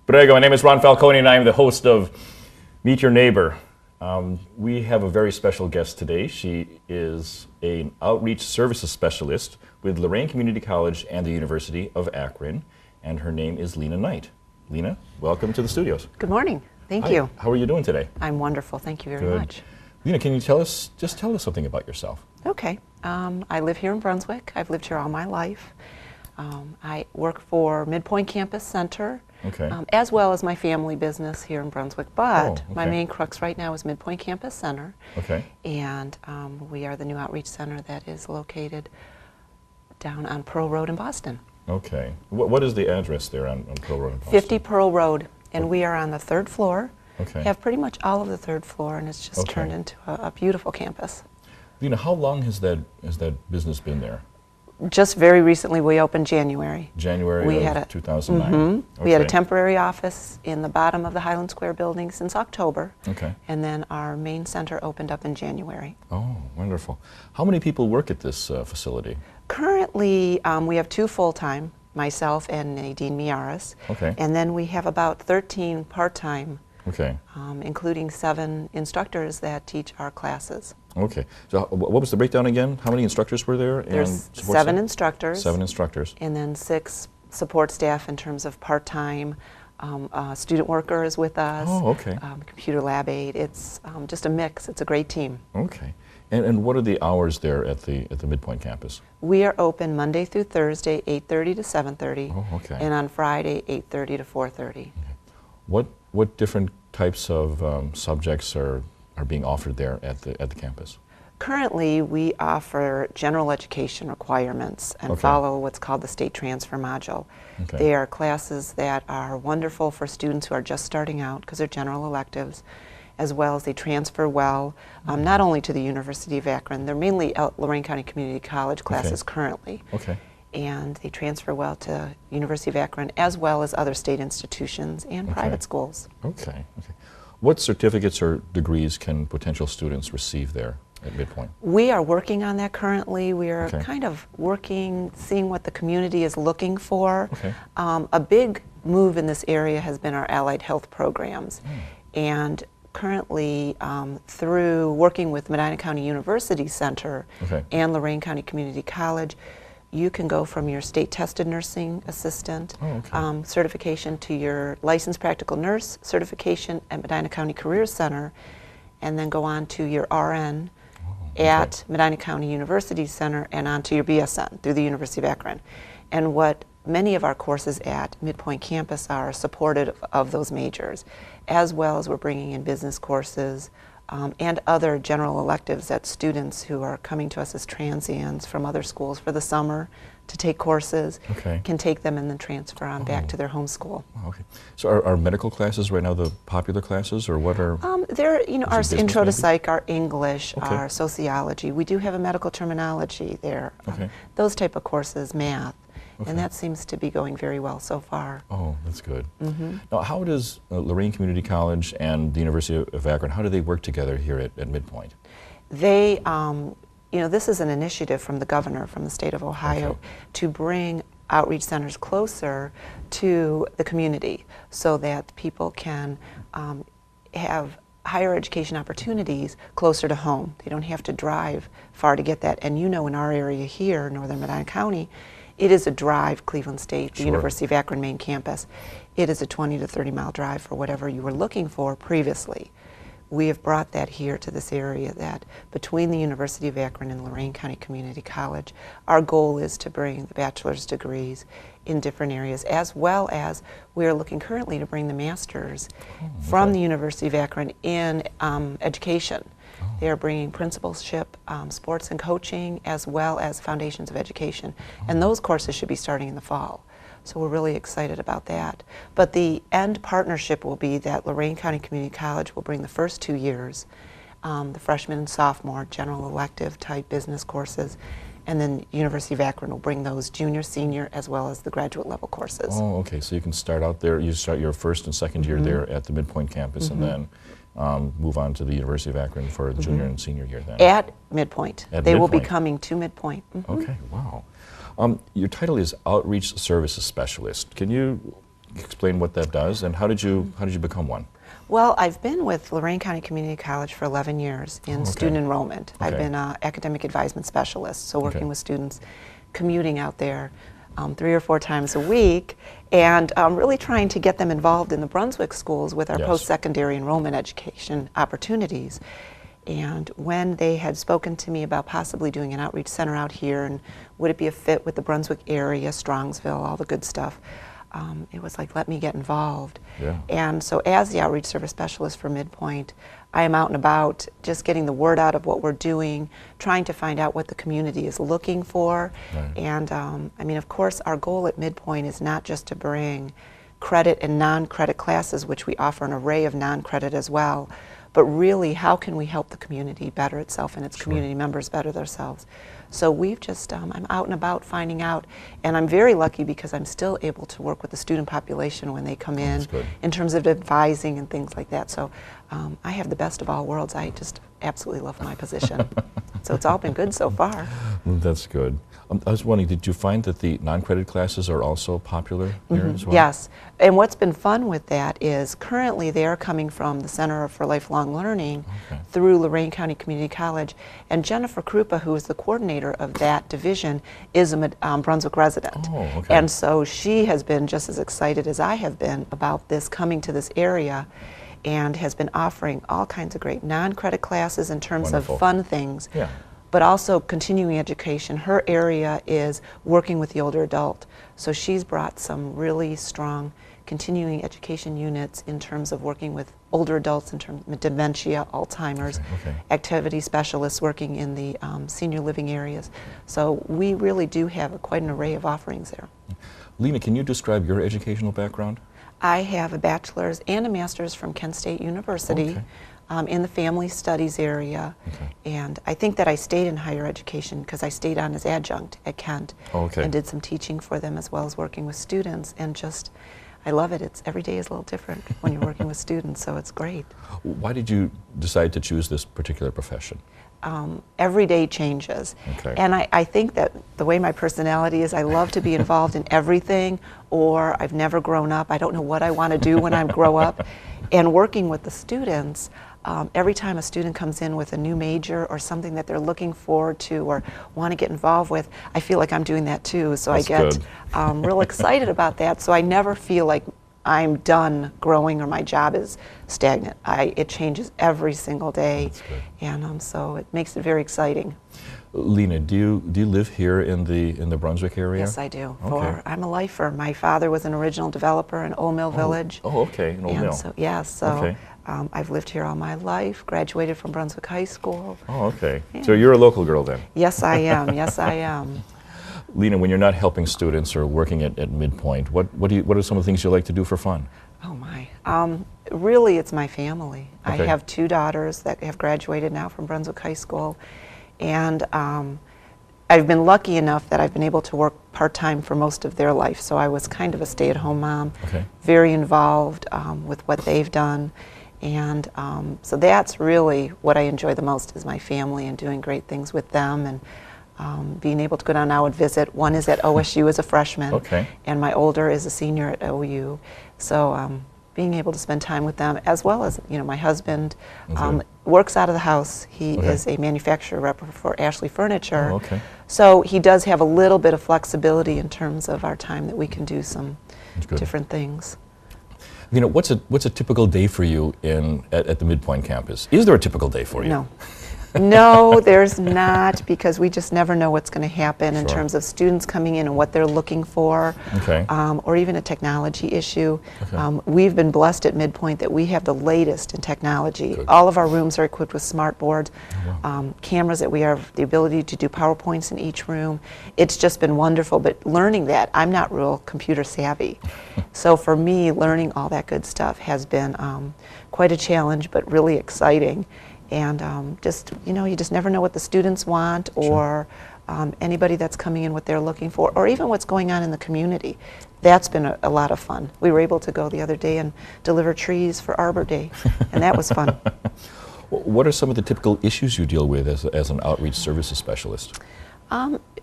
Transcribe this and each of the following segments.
Prego, my name is Ron Falconi and I am the host of Meet Your Neighbor. We have a very special guest today. She is an outreach services specialist with Lorain Community College and the University of Akron, and her name is Lena Knight. Lena, welcome to the studios. Good morning. Thank Hi. you. How are you doing today? I'm wonderful. Thank you very Good. much. Lena, can you tell us something about yourself? Okay. I live here in Brunswick. I've lived here all my life. I work for Midpoint Campus Center, Okay. as well as my family business here in Brunswick. But my okay. main crux right now is Midpoint Campus Center. Okay. And we are the new outreach center that is located down on Pearl Road in Boston. Okay. What is the address there on Pearl Road in Boston? 50 Pearl Road. And we are on the third floor. Okay. Have pretty much all of the third floor, and it's just Okay. turned into a beautiful campus. Lena, how long has that business been there? Just very recently, we opened January. January of 2009. Mm-hmm. We had a Okay. temporary office in the bottom of the Highland Square building since October. Okay. And then our main center opened up in January. Oh, wonderful. How many people work at this facility? Currently, we have 2 full-time, myself and Nadine Miaris. Okay. And then we have about 13 part-time, Okay. including 7 instructors that teach our classes. Okay. So what was the breakdown again? How many instructors were there? There's and support 7 staff? instructors. 7 instructors. And then 6 support staff in terms of part-time. Student workers with us. Oh, okay. Computer lab aide. It's just a mix. It's a great team. Okay. And what are the hours there at the Midpoint campus? We are open Monday through Thursday, 8:30 to 7:30. Oh, okay. And on Friday, 8:30 to 4:30. What different types of subjects are being offered there at the campus? Currently, we offer general education requirements and Okay. follow what's called the state transfer module. Okay. They are classes that are wonderful for students who are just starting out because they're general electives, as well as they transfer well, not only to the University of Akron, they're mainly Lorain County Community College classes currently, Okay. and they transfer well to University of Akron as well as other state institutions and Okay. private schools. Okay. Okay. What certificates or degrees can potential students receive there at Midpoint? We are working on that currently. We are Okay. kind of working, seeing what the community is looking for. Okay. A big move in this area has been our allied health programs. And currently, through working with Medina County University Center Okay. and Lorain County Community College, you can go from your state tested nursing assistant Oh, okay. certification to your licensed practical nurse certification at Medina County Career Center, and then go on to your RN at Medina County University Center and on to your BSN through the University of Akron. And what many of our courses at Midpoint Campus are supportive of those majors, as well as we're bringing in business courses and other general electives that students who are coming to us as transients from other schools for the summer to take courses Okay. can take them and then transfer on back to their home school. Oh, okay. So are medical classes right now the popular classes, or what are? There, you know, Is it our business intro to maybe? psych, our English, Okay. our sociology. We do have a medical terminology there. Okay. Those type of courses, math, Okay. and that seems to be going very well so far. Oh, that's good. Now, how does Lorain Community College and the University of Akron, how do they work together here at Midpoint? They, you know, this is an initiative from the governor from the state of Ohio Okay. to bring outreach centers closer to the community so that people can have higher education opportunities closer to home. They don't have to drive far to get that. And you know, in our area here, Northern Medina County, it is a drive, Cleveland State, the Sure. University of Akron main campus. It is a 20 to 30 mile drive for whatever you were looking for previously. We have brought that here to this area, that between the University of Akron and Lorain County Community College, our goal is to bring the bachelor's degrees in different areas, as well as we are looking currently to bring the master's from the University of Akron in education. They are bringing principalship, sports and coaching, as well as foundations of education. And those courses should be starting in the fall. So we're really excited about that. But the end partnership will be that Lorain County Community College will bring the first 2 years, the freshman and sophomore general elective type business courses, and then University of Akron will bring those junior, senior, as well as the graduate level courses. Oh, okay. So you can start out there, you start your first and second year there at the Midpoint campus, and then move on to the University of Akron for the junior and senior year then. At Midpoint. At They will be Midpoint. coming to Midpoint. Okay, wow. Your title is Outreach Services Specialist. Can you explain what that does, and how did you become one? Well, I've been with Lorain County Community College for 11 years in student enrollment. I've been an academic advisement specialist, so working with students commuting out there 3 or 4 times a week, and really trying to get them involved in the Brunswick schools with our post-secondary enrollment education opportunities. And when they had spoken to me about possibly doing an outreach center out here, and would it be a fit with the Brunswick area, Strongsville, all the good stuff, it was like, let me get involved. And so as the outreach service specialist for Midpoint, I am out and about just getting the word out of what we're doing, trying to find out what the community is looking for. And I mean, of course, our goal at Midpoint is not just to bring credit and non-credit classes, which we offer an array of non-credit as well, but really how can we help the community better itself and its community members better themselves. So we've just, I'm out and about finding out, and I'm very lucky because I'm still able to work with the student population when they come in terms of advising and things like that. So I have the best of all worlds. I just absolutely love my position. So it's all been good so far. That's good. I was wondering, did you find that the non-credit classes are also popular here as well? Yes, and what's been fun with that is currently they are coming from the Center for Lifelong Learning through Lorain County Community College, and Jennifer Krupa, who is the coordinator of that division, is a Brunswick resident. And so she has been just as excited as I have been about this coming to this area, and has been offering all kinds of great non-credit classes in terms of fun things. But also continuing education. Her area is working with the older adult. So she's brought some really strong continuing education units in terms of working with older adults in terms of dementia, Alzheimer's, activity specialists working in the senior living areas. So we really do have quite an array of offerings there. Lena, can you describe your educational background? I have a bachelor's and a master's from Kent State University. In the family studies area, and I think that I stayed in higher education because I stayed on as adjunct at Kent and did some teaching for them as well as working with students, and just I love it. It's every day is a little different when you're working with students, so it's great. Why did you decide to choose this particular profession? Every day changes, and I think that the way my personality is, I love to be involved in everything, or I've never grown up. I don't know what I want to do when I grow up, and working with the students. Every time a student comes in with a new major or something that they're looking forward to or want to get involved with, I feel like I'm doing that too. So I get real excited about that. So I never feel like I'm done growing or my job is stagnant. It changes every single day, and so it makes it very exciting. Lena, do you live here in the Brunswick area? Yes, I do. I'm a lifer. My father was an original developer in Old Mill Village. In Old Mill. So, I've lived here all my life, graduated from Brunswick High School. So you're a local girl then? Yes, I am. Yes, I am. Lena, when you're not helping students or working at Midpoint, what are some of the things you like to do for fun? Oh my. Really, it's my family. I have 2 daughters that have graduated now from Brunswick High School, and I've been lucky enough that I've been able to work part-time for most of their life, so I was kind of a stay-at-home mom, very involved with what they've done, and so that's really what I enjoy the most is my family and doing great things with them, and being able to go down now and visit. One is at OSU as a freshman, and my older is a senior at OU, so being able to spend time with them, as well as, my husband works out of the house. He is a manufacturer rep for Ashley Furniture. So he does have a little bit of flexibility in terms of our time that we can do some different things. What's a typical day for you at the Midpoint campus? Is there a typical day for you? No. No, there's not, because we just never know what's going to happen in terms of students coming in and what they're looking for, or even a technology issue. We've been blessed at Midpoint that we have the latest in technology. All of our rooms are equipped with smart boards, cameras that we have the ability to do PowerPoints in each room. It's just been wonderful, but learning that, I'm not real computer savvy. So for me, learning all that good stuff has been quite a challenge, but really exciting. And just, you just never know what the students want, or anybody that's coming in what they're looking for, or even what's going on in the community. That's been a lot of fun. We were able to go the other day and deliver trees for Arbor Day, and that was fun. What are some of the typical issues you deal with as an outreach services specialist?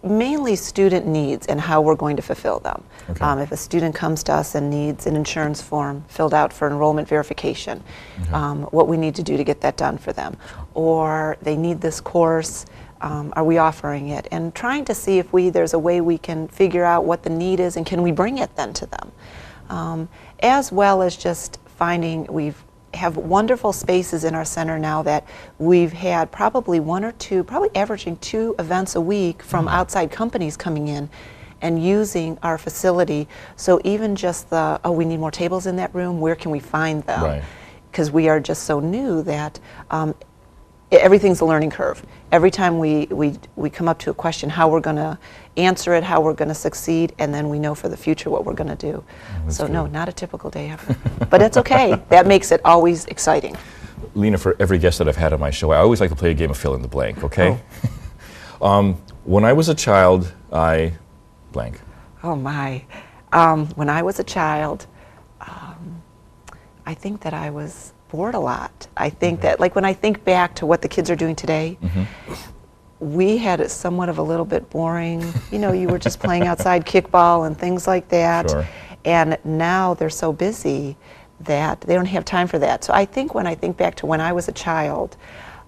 mainly student needs and how we're going to fulfill them. Okay. If a student comes to us and needs an insurance form filled out for enrollment verification, what we need to do to get that done for them. Or they need this course, are we offering it? And trying to see if there's a way we can figure out what the need is and can we bring it then to them. As well as just finding, have wonderful spaces in our center now that we've had probably one or two, probably averaging 2 events a week from outside companies coming in and using our facility. So even just we need more tables in that room, where can we find them? Right. Because we are just so new that everything's a learning curve. Every time we come up to a question, how we're going to answer it, how we're going to succeed, and then we know for the future what we're going to do. So no, not a typical day ever. But it's okay. That makes it always exciting. Lena, for every guest that I've had on my show, I always like to play a game of fill in the blank, okay? When I was a child, I blank. Oh my. When I was a child, I think that I was bored a lot. I think that, like, when I think back to what the kids are doing today, we had it somewhat of a little bit boring. You know, you were just playing outside kickball and things like that. Sure. And now they're so busy that they don't have time for that. So I think when I think back to when I was a child,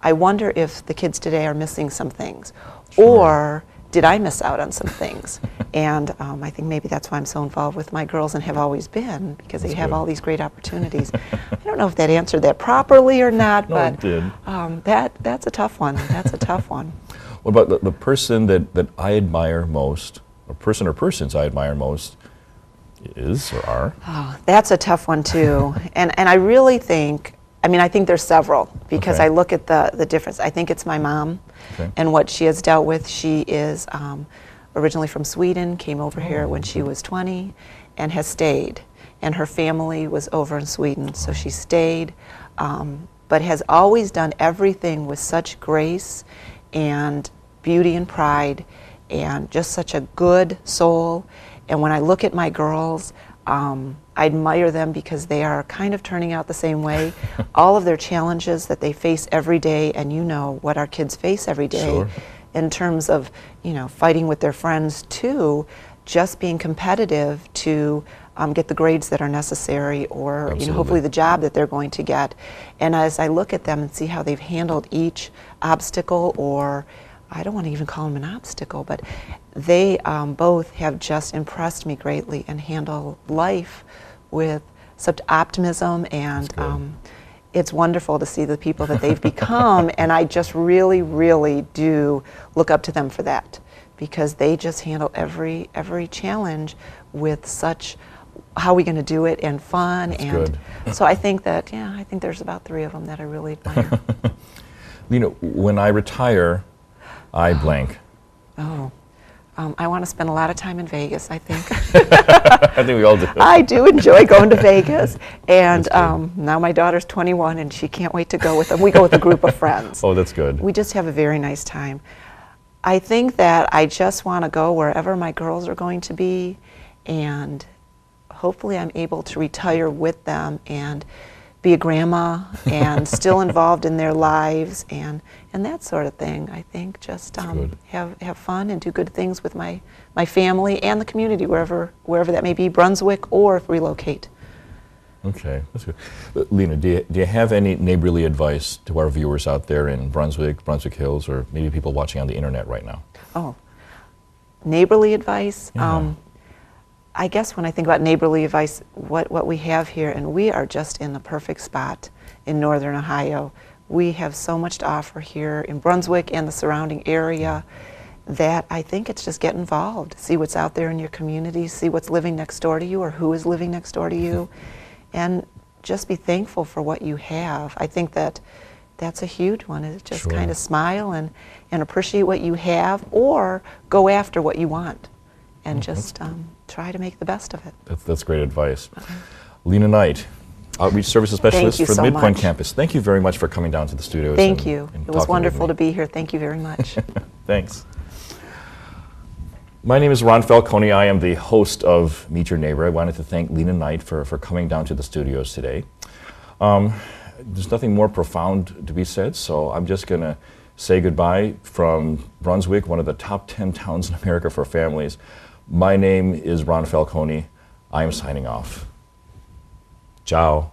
I wonder if the kids today are missing some things. Sure. Or did I miss out on some things? And I think maybe that's why I'm so involved with my girls and have always been, because they have all these great opportunities. I don't know if that answered that properly or not, No, but it did. That's a tough one. That's a tough one. What about the person that I admire most, or person or persons I admire most, is or are? Oh, that's a tough one too. And I really think, I think there's several, because I look at the difference. I think it's my mom and what she has dealt with. She is originally from Sweden, came over here when she was 20, and has stayed. And her family was over in Sweden, so she stayed, but has always done everything with such grace and beauty and pride, and just such a good soul. And when I look at my girls, I admire them because they are kind of turning out the same way. All of their challenges that they face every day, and you know what our kids face every day, Sure. in terms of, fighting with their friends, to just being competitive to get the grades that are necessary, or hopefully the job that they're going to get. And as I look at them and see how they've handled each obstacle, or I don't want to even call them an obstacle, but they both have just impressed me greatly and handle life with such optimism, and it's wonderful to see the people that they've become, and I just really, really do look up to them for that, because they just handle every challenge with such, how are we going to do it, and fun. That's and good. So I think that, I think there's about 3 of them that I really admire. When I retire, I blank. I want to spend a lot of time in Vegas, I think. I think we all do. I do enjoy going to Vegas, and now my daughter's 21 and she can't wait to go with them. We go with a group of friends. Oh, that's good. We just have a very nice time. I think that I just want to go wherever my girls are going to be, and hopefully I'm able to retire with them and be a grandma and still involved in their lives and that sort of thing. I think just have fun and do good things with my family and the community, wherever that may be, Brunswick, or relocate. Okay, that's good. Lena, do you have any neighborly advice to our viewers out there in Brunswick Hills, or maybe people watching on the internet right now? Oh, neighborly advice? Yeah. I guess when I think about neighborly advice, what we have here, and we are just in the perfect spot in Northern Ohio. We have so much to offer here in Brunswick and the surrounding area that I think it's just get involved. See what's out there in your community, see what's living next door to you or who is living next door to you, and just be thankful for what you have. I think that's a huge one, is just kind of smile and appreciate what you have, or go after what you want and just try to make the best of it. That's great advice. Lena Knight, Outreach Services Specialist for the Midpoint campus. Thank you very much for coming down to the studios. Thank you. And it was wonderful to be here. Thank you very much. Thanks. My name is Ron Falconi. I am the host of Meet Your Neighbor. I wanted to thank Lena Knight for coming down to the studios today. There's nothing more profound to be said, so I'm just going to say goodbye from Brunswick, one of the top 10 towns in America for families. My name is Ron Falconi. I am signing off. Ciao.